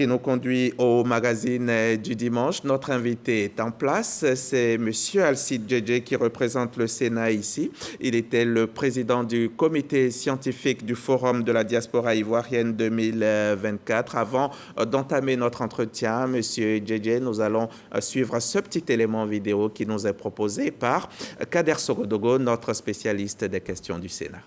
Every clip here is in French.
Qui nous conduit au magazine du dimanche. Notre invité est en place, c'est M. Alcide Djedje qui représente le Sénat ici. Il était le président du comité scientifique du Forum de la diaspora ivoirienne 2024. Avant d'entamer notre entretien, M. Djedje, nous allons suivre ce petit élément vidéo qui nous est proposé par Kader Sogodogo, notre spécialiste des questions du Sénat.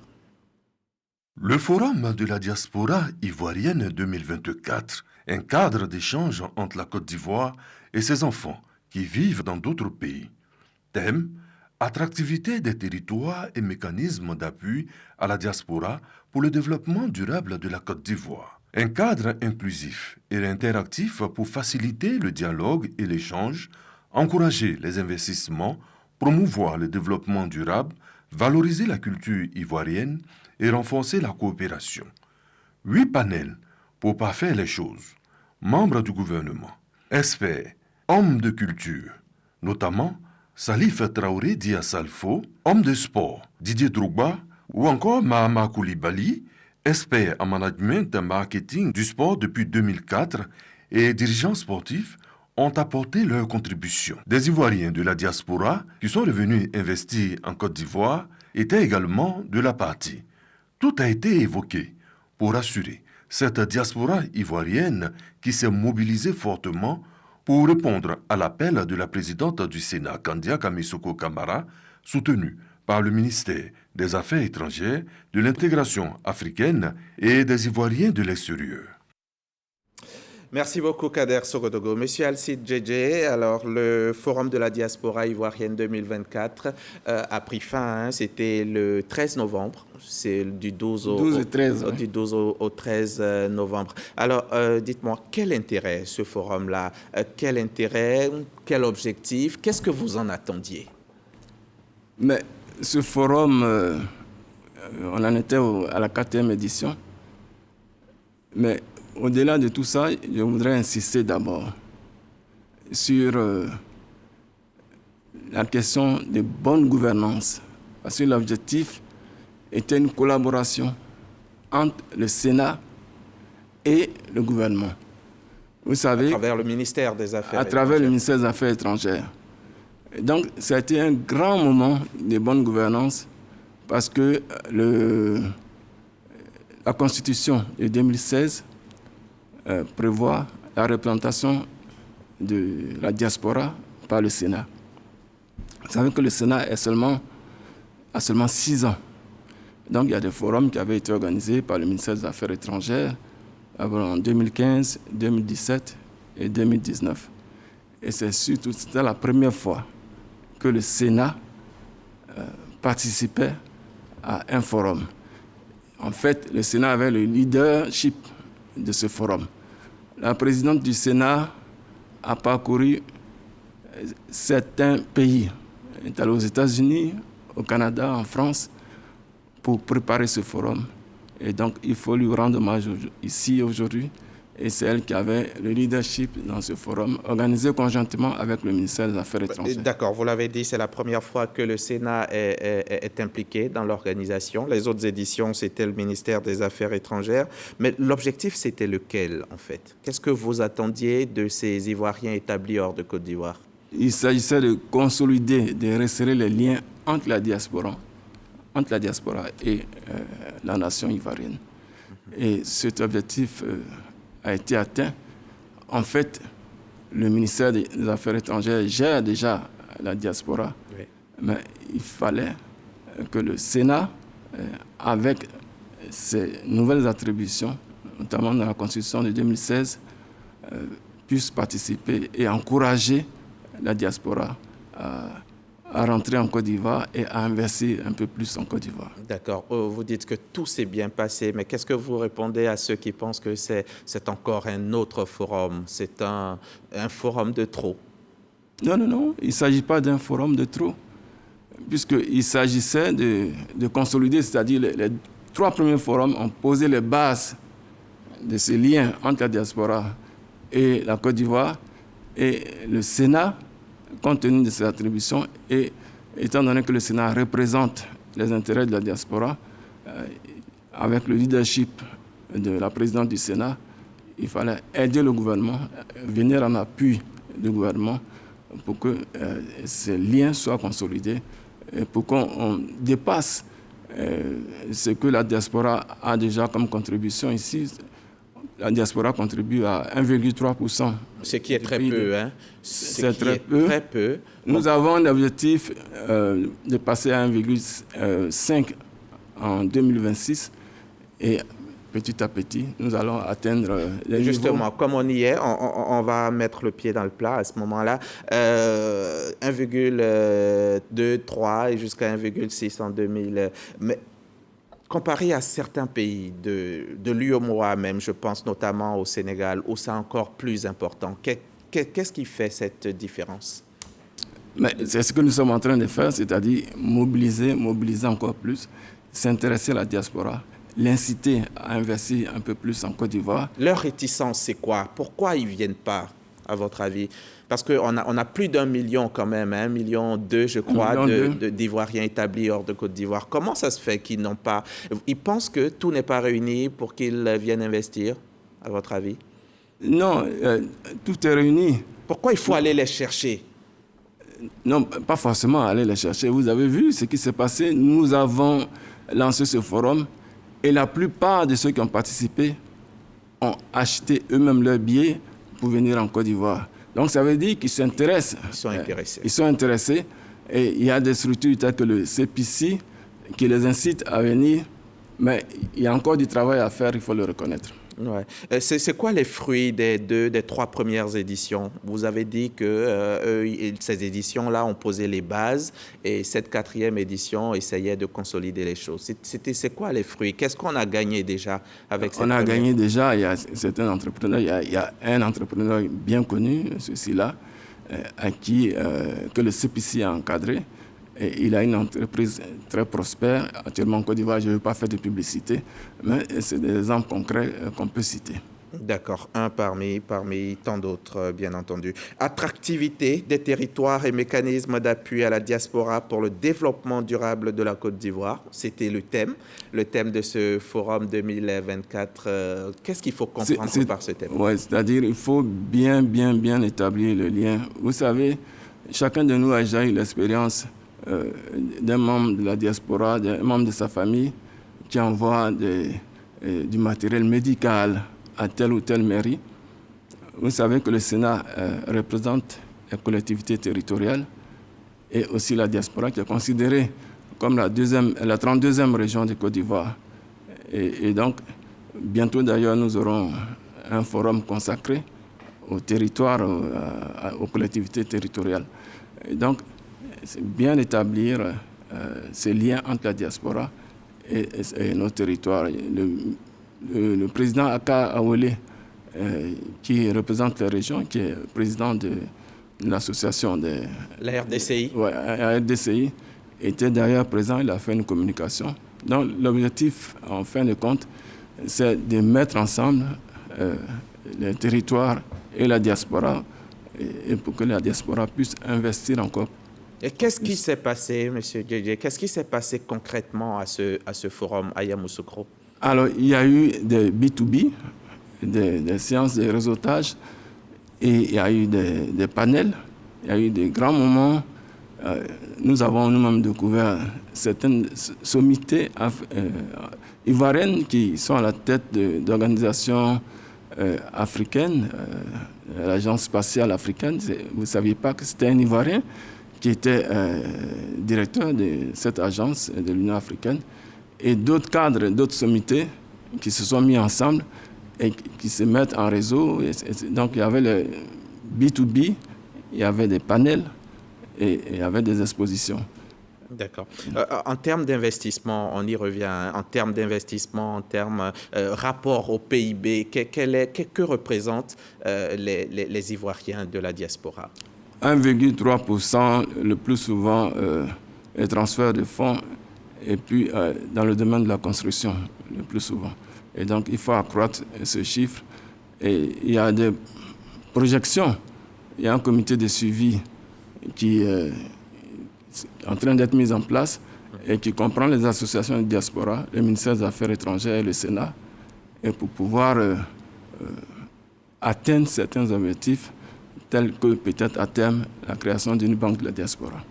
Le Forum de la diaspora ivoirienne 2024, un cadre d'échange entre la Côte d'Ivoire et ses enfants qui vivent dans d'autres pays. Thème: attractivité des territoires et mécanismes d'appui à la diaspora pour le développement durable de la Côte d'Ivoire. Un cadre inclusif et interactif pour faciliter le dialogue et l'échange, encourager les investissements, promouvoir le développement durable, valoriser la culture ivoirienne et renforcer la coopération. 8 panels pour parfaire les choses. Membres du gouvernement, experts, hommes de culture, notamment Salif Traoré Dia Salfo, homme de sport, Didier Drogba ou encore Mahama Koulibaly, expert en management et marketing du sport depuis 2004 et dirigeants sportifs, ont apporté leur contribution. Des Ivoiriens de la diaspora qui sont revenus investir en Côte d'Ivoire étaient également de la partie. Tout a été évoqué pour assurer cette diaspora ivoirienne qui s'est mobilisée fortement pour répondre à l'appel de la présidente du Sénat, Kandia Kamisoko Kamara, soutenue par le ministère des Affaires étrangères, de l'intégration africaine et des Ivoiriens de l'extérieur. Merci beaucoup, Kader Sogodogo. Monsieur Alcide Djedje, alors le Forum de la diaspora ivoirienne 2024 a pris fin, c'était le 13 novembre, c'est du 12 au 13 novembre. Alors, dites-moi, quel intérêt ce forum-là? Quel intérêt? Quel objectif? Qu'est-ce que vous en attendiez? Mais ce forum, on en était à la 4e édition, mais au-delà de tout ça, je voudrais insister d'abord sur la question de bonne gouvernance, parce que l'objectif était une collaboration entre le Sénat et le gouvernement. Vous savez, à travers le ministère des Affaires étrangères. À travers le ministère des Affaires étrangères. Donc, ça a été un grand moment de bonne gouvernance, parce que la Constitution de 2016 prévoit la représentation de la diaspora par le Sénat. Vous savez que le Sénat a seulement 6 ans. Donc il y a des forums qui avaient été organisés par le ministère des Affaires étrangères en 2015, 2017 et 2019. Et c'était la première fois que le Sénat participait à un forum. En fait, le Sénat avait le leadership de ce forum. La présidente du Sénat a parcouru certains pays. Elle est allée aux États-Unis, au Canada, en France, pour préparer ce forum. Et donc, il faut lui rendre hommage ici aujourd'hui. Et c'est elle qui avait le leadership dans ce forum, organisé conjointement avec le ministère des Affaires étrangères. D'accord, vous l'avez dit, c'est la première fois que le Sénat est impliqué dans l'organisation. Les autres éditions, c'était le ministère des Affaires étrangères. Mais l'objectif, c'était lequel, en fait? Qu'est-ce que vous attendiez de ces Ivoiriens établis hors de Côte d'Ivoire? Il s'agissait de consolider, de resserrer les liens entre la diaspora et la nation ivoirienne. Et cet objectif a été atteint. En fait, le ministère des Affaires étrangères gère déjà la diaspora, oui. Mais il fallait que le Sénat, avec ses nouvelles attributions, notamment dans la Constitution de 2016, puisse participer et encourager la diaspora à rentrer en Côte d'Ivoire et à investir un peu plus en Côte d'Ivoire. D'accord. Vous dites que tout s'est bien passé, mais qu'est-ce que vous répondez à ceux qui pensent que c'est encore un autre forum, c'est un forum de trop? Non. Il ne s'agit pas d'un forum de trop, puisqu'il s'agissait de consolider, c'est-à-dire les 3 premiers forums ont posé les bases de ces liens entre la diaspora et la Côte d'Ivoire, et le Sénat, compte tenu de ses attributions, et étant donné que le Sénat représente les intérêts de la diaspora, avec le leadership de la présidente du Sénat, il fallait aider le gouvernement, venir en appui du gouvernement pour que ces liens soient consolidés, et pour qu'on dépasse ce que la diaspora a déjà comme contribution ici. La diaspora contribue à 1,3%. Ce qui est très peu, hein? C'est très peu. Nous avons un objectif de passer à 1,5 en 2026 et petit à petit, nous allons atteindre les Justement, niveaux. comme on y est, on va mettre le pied dans le plat à ce moment-là. 1,2, 3 et jusqu'à 1,6 en 2000. Mais comparé à certains pays de l'UEMOA même, je pense notamment au Sénégal, où c'est encore plus important, qu'est-ce qui fait cette différence? Mais c'est ce que nous sommes en train de faire, c'est-à-dire mobiliser encore plus, s'intéresser à la diaspora, l'inciter à investir un peu plus en Côte d'Ivoire. Leur réticence, c'est quoi? Pourquoi ils ne viennent pas, à votre avis? Parce qu'on a plus d'1 million quand même, 1,2 million, je crois, d'Ivoiriens établis hors de Côte d'Ivoire. Comment ça se fait qu'ils n'ont pas... Ils pensent que tout n'est pas réuni pour qu'ils viennent investir, à votre avis? Non, tout est réuni. Pourquoi il faut aller les chercher? Non, pas forcément aller les chercher. Vous avez vu ce qui s'est passé. Nous avons lancé ce forum et la plupart de ceux qui ont participé ont acheté eux-mêmes leurs billets pour venir en Côte d'Ivoire. Donc ça veut dire qu'ils s'intéressent. Ils sont intéressés. Ils sont intéressés. Et il y a des structures telles que le CPC qui les incitent à venir. Mais il y a encore du travail à faire, il faut le reconnaître. Ouais. C'est quoi les fruits des 3 premières éditions? Vous avez dit que ces éditions-là ont posé les bases et cette 4e édition essayait de consolider les choses. C'est quoi les fruits? Qu'est-ce qu'on a gagné déjà avec cette On a première? gagné déjà, il y a certains entrepreneurs, il y a un entrepreneur bien connu, celui-là, que le CPC a encadré. Et il a une entreprise très prospère. Actuellement en Côte d'Ivoire, je ne veux pas faire de publicité, mais c'est des exemples concrets qu'on peut citer. D'accord, un parmi tant d'autres, bien entendu. Attractivité des territoires et mécanismes d'appui à la diaspora pour le développement durable de la Côte d'Ivoire. C'était le thème de ce forum 2024. Qu'est-ce qu'il faut comprendre par ce thème? Oui, c'est-à-dire il faut bien établir le lien. Vous savez, chacun de nous a déjà eu l'expérience d'un membre de la diaspora, d'un membre de sa famille qui envoie du matériel médical à telle ou telle mairie. Vous savez que le Sénat représente les collectivités territoriales et aussi la diaspora qui est considérée comme la 32e région de Côte d'Ivoire. Et donc, bientôt d'ailleurs, nous aurons un forum consacré au territoire, aux collectivités territoriales. Et donc, c'est bien établir ces liens entre la diaspora et nos territoires. Le président Aka Awele, qui représente la région, qui est président de l'association de... La RDCI. Oui, la RDCI, était d'ailleurs présent, il a fait une communication. Donc l'objectif, en fin de compte, c'est de mettre ensemble les territoires et la diaspora, et pour que la diaspora puisse investir encore. Et qu'est-ce qui s'est passé, M. Djedje? Qu'est-ce qui s'est passé concrètement à ce forum à Yamoussoukro? Alors, il y a eu des B2B, des séances de réseautage, et il y a eu des panels, il y a eu des grands moments. Nous avons nous-mêmes découvert certaines sommités ivoiriennes qui sont à la tête d'organisations africaines, l'Agence spatiale africaine. Vous ne saviez pas que c'était un Ivoirien qui était directeur de cette agence de l'Union africaine, et d'autres cadres, d'autres sommités qui se sont mis ensemble et qui se mettent en réseau. Donc il y avait le B2B, il y avait des panels et il y avait des expositions. D'accord. En termes d'investissement, on y revient. En termes d'investissement, en termes rapport au PIB, que représentent les Ivoiriens de la diaspora? 1,3% le plus souvent les transferts de fonds, et puis dans le domaine de la construction le plus souvent. Et donc il faut accroître ce chiffre. Et il y a des projections. Il y a un comité de suivi qui est en train d'être mis en place et qui comprend les associations de diaspora, le ministère des Affaires étrangères et le Sénat, et pour pouvoir atteindre certains objectifs, tels que peut-être à terme la création d'une banque de la diaspora.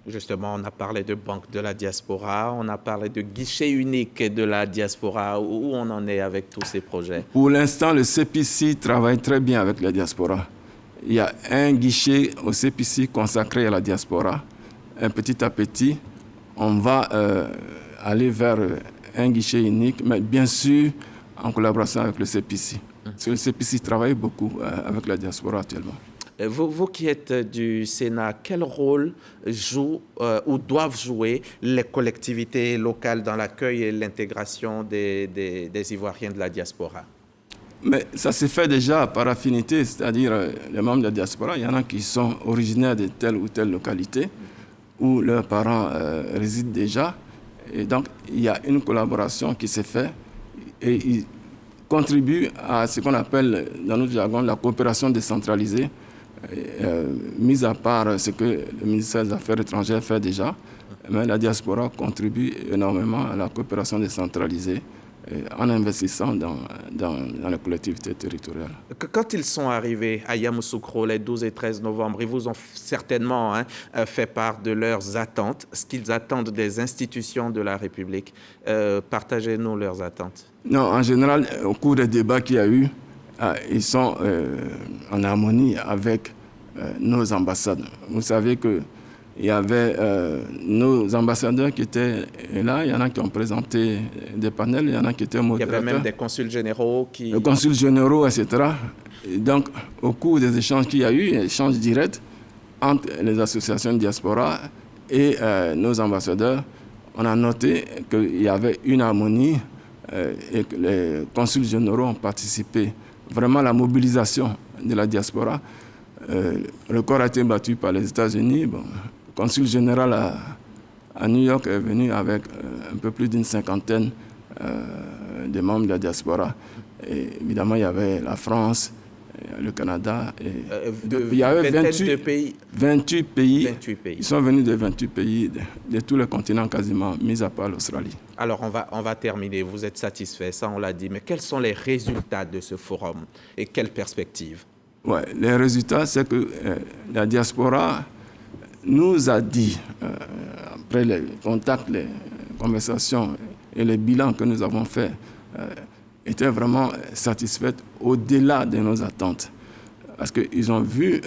Justement, on a parlé de banque de la diaspora, on a parlé de guichet unique de la diaspora. Où on en est avec tous ces projets? Pour l'instant, le CPC travaille très bien avec la diaspora. Il y a un guichet au CPC consacré à la diaspora. Petit à petit, on va aller vers un guichet unique, mais bien sûr en collaboration avec le CPC. Parce que le CPC travaille beaucoup avec la diaspora actuellement. Vous qui êtes du Sénat, quel rôle jouent ou doivent jouer les collectivités locales dans l'accueil et l'intégration des Ivoiriens de la diaspora? Mais ça se fait déjà par affinité, c'est-à-dire les membres de la diaspora, il y en a qui sont originaires de telle ou telle localité où leurs parents résident déjà. Et donc, il y a une collaboration qui se fait et ils contribuent à ce qu'on appelle, dans notre jargon, la coopération décentralisée, mis à part ce que le ministère des Affaires étrangères fait déjà. Mais la diaspora contribue énormément à la coopération décentralisée en investissant dans les collectivités territoriales. Quand ils sont arrivés à Yamoussoukro les 12 et 13 novembre, ils vous ont certainement fait part de leurs attentes, ce qu'ils attendent des institutions de la République. Partagez-nous leurs attentes. Non, en général, au cours des débats qu'il y a eu, ils sont en harmonie avec nos ambassades. Vous savez qu'il y avait nos ambassadeurs qui étaient là, il y en a qui ont présenté des panels, il y en a qui étaient modérateurs. Il y avait même des consuls généraux qui... Les consuls généraux, etc. Et donc, au cours des échanges qu'il y a eu, échanges directs entre les associations de diaspora et nos ambassadeurs, on a noté qu'il y avait une harmonie et que les consuls généraux ont participé vraiment à la mobilisation de la diaspora. Le record a été battu par les États-Unis. Bon, le consul général à New York est venu avec un peu plus d'une cinquantaine de membres de la diaspora. Et évidemment, il y avait la France, le Canada. Il y avait 28 pays. 28 pays. Ils sont venus de 28 pays, de tous les continents quasiment, mis à part l'Australie. Alors, on va terminer. Vous êtes satisfait, ça on l'a dit. Mais quels sont les résultats de ce forum et quelles perspectives? Ouais, les résultats, c'est que la diaspora nous a dit, après les contacts, les conversations et les bilans que nous avons faits, étaient vraiment satisfaits au-delà de nos attentes. Parce qu'ils ont vu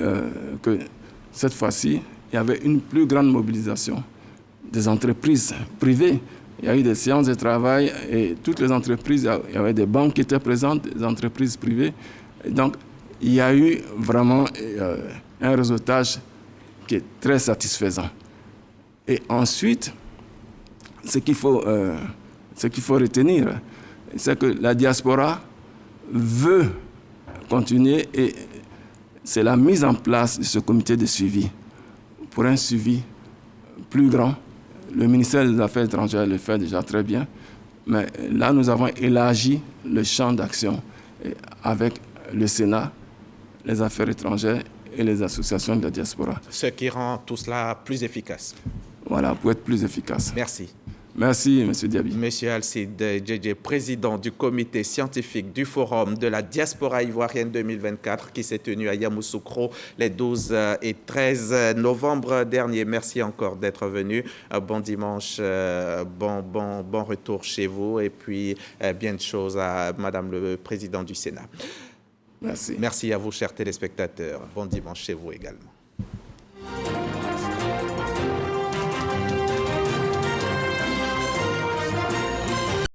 que cette fois-ci, il y avait une plus grande mobilisation des entreprises privées. Il y a eu des séances de travail et toutes les entreprises, il y avait des banques qui étaient présentes, des entreprises privées. Et donc, il y a eu vraiment un résultat qui est très satisfaisant. Et ensuite, ce qu'il faut retenir, c'est que la diaspora veut continuer et c'est la mise en place de ce comité de suivi pour un suivi plus grand. Le ministère des Affaires étrangères le fait déjà très bien, mais là, nous avons élargi le champ d'action avec le Sénat, les affaires étrangères et les associations de la diaspora. Ce qui rend tout cela plus efficace. Voilà, pour être plus efficace. Merci. Merci, M. Diaby. Monsieur Alcide Djedje, président du comité scientifique du Forum de la diaspora ivoirienne 2024 qui s'est tenu à Yamoussoukro les 12 et 13 novembre dernier. Merci encore d'être venu. Bon dimanche, bon retour chez vous et puis bien de choses à Madame le Président du Sénat. Merci. Merci à vous, chers téléspectateurs. Bon dimanche chez vous également.